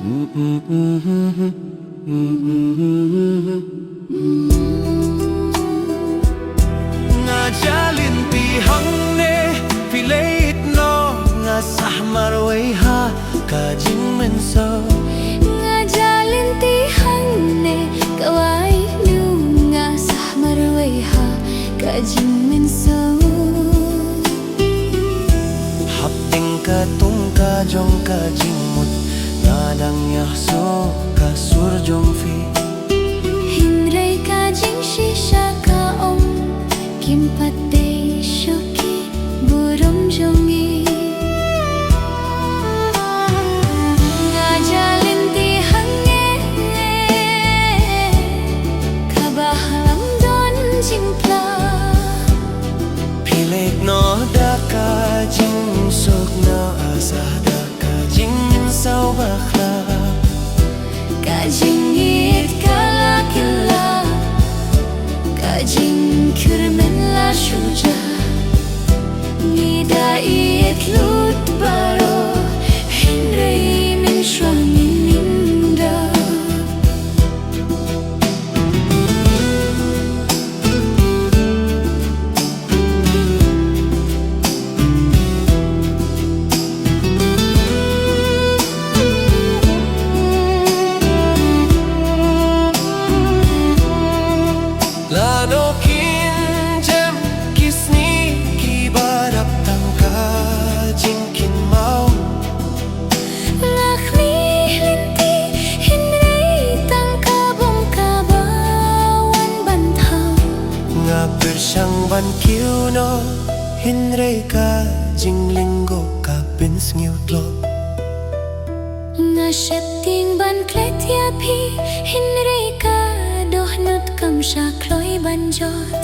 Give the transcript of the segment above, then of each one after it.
Nga Jah Lynti Hangne Philan nga sahmar way ha ka jing men so Nga Jah Lynti Hangne kawai nu nga sahmar way ha ka jing men so hap ting ka tung ka jong ka jing mut na dang ya so ka sur jong fi hin ray ka jing shisha ka om kim pat de shoki burum jongi nó đã cả chính sốc nó asa đã cả chính sau bạc la cả chính ít cả la killa cả chính kurmen la shuja ni da ít lut baro hinrei min shwang min da sang ban kiu no hin rei ka jing lingo ka pins ngiu tlo nga shet ting ban kletia pi hin rei ka doh nut kam sha kloi ban jot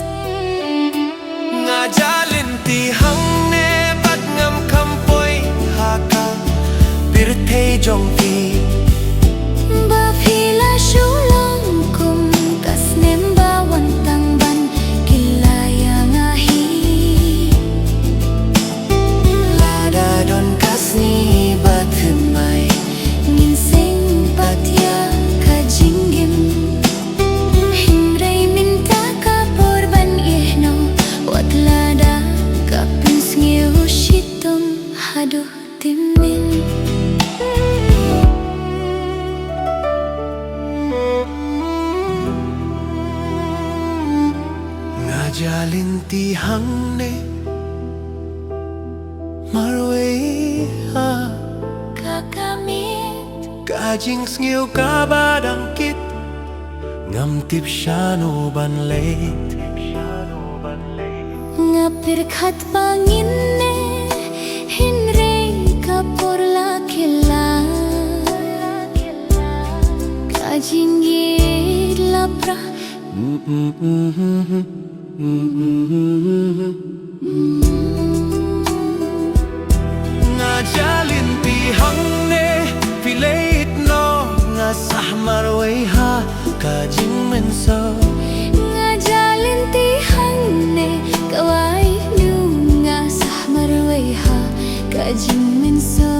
nga Jah Lynti Hangne bat ngam kham poi ha ka bir thei jong pi ba phi la shu long kum kas nem ba wan tang ban ni bathmai nin sing patya ka jingim hinrei min ta ka porban ihno watlada ka pinsngiu shitum hadu timin nga Jah Lynti Hangne marway ha kakamit ka jing sngil ka badang kit ngam tip shano ban late nga pirkhat pangin ne hinrei ka porla killa ka jingit lapra nga Jah Lynti Hangne Philan nga sahmar way ha ka jing men so nga Jah Lynti Hangne kawai nu nga sahmar way ha ka jing men so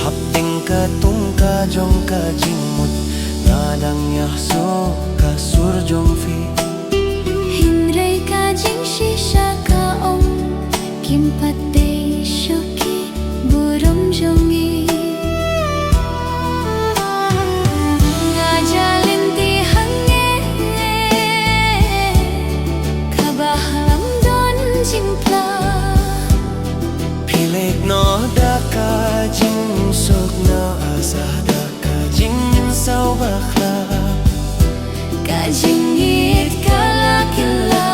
hap ting ka tung ka jong ka jing mut na dang ya so ka sur jong fi hin ray ka jing shisha ka om kim pat de shoki burum jongi nga Jah Lynti Hangne kabahalam don jimpla Philan nó đã cả chính sốc nó asa đã cả chính sau bạc la ka jing ít ka la killa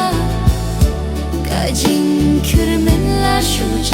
ka jing kurmen la shuja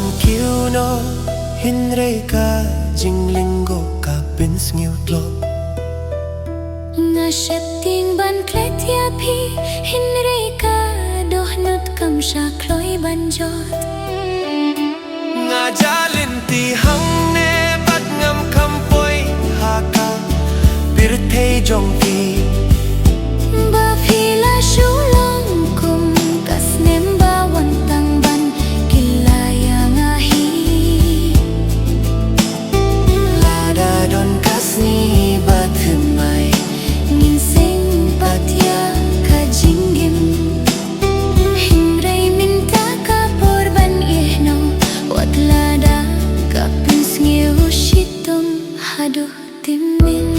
ban kiu no hin rei ka jing lingo ka pins ngiu tlo nga shep ting ban klet ya phi hin re ka doh nut kam sha kloi ban jot nga Jah Lynti Hangne bat ngam kham poi ha ka bir thei jong ti ba phila shu long kum kas nem ba wan tang ban kilaya nga hi la da don kas ni ba thum mai nin sing patya ka jingim hin re min ta ka por ban ihno wat la da ka pins ngiu shitum hadu timin